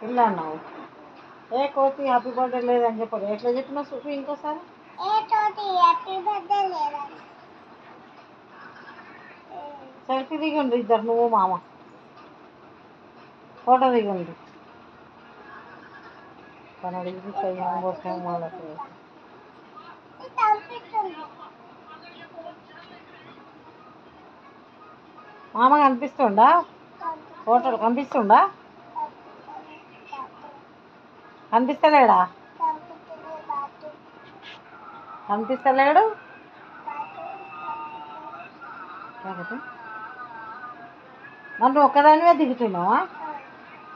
ఇలా అన్నావు. ఏ కోతి హ్యాపీ బర్త్డే లేదని చెప్పారు. ఎట్లా చెప్పినావు సుఖి ఇంకోసారి? సెల్ఫీ దిగండి ఇద్దరు, నువ్వు మామ ఫోటో దిగండి. తను అడిగి కయ్యం కొట్టాం వాళ్ళకి. మామ కనిపిస్తుండా? ఫోటోలు కనిపిస్తుండా? కనిపిస్తలేడా? కనిపిస్తలేడు. నన్ను ఒక్కదానివే దిగుతున్నావా?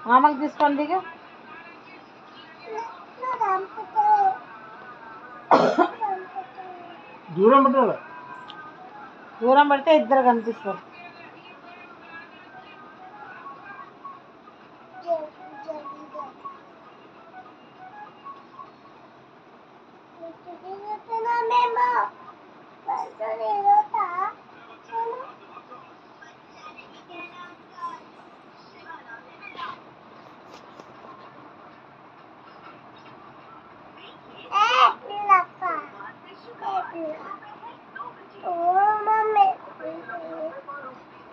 మామకి తీసుకొని దిగు. దూరం పెట్టాలి. దూరం పెడితే ఇద్దరు కనిపిస్తారు.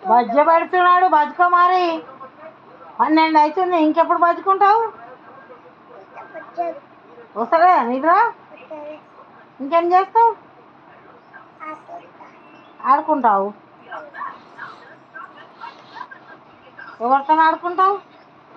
బజ్జ పెడుతున్నాడు, బతుకో మరి. 12 అవుతుంది, ఇంకెప్పుడు బతుకుంటావు? వస్తలే నిద్ర? ఇంకేం చేస్తావు? ఆడుకుంటావు. ఎవరితో ఆడుకుంటావు?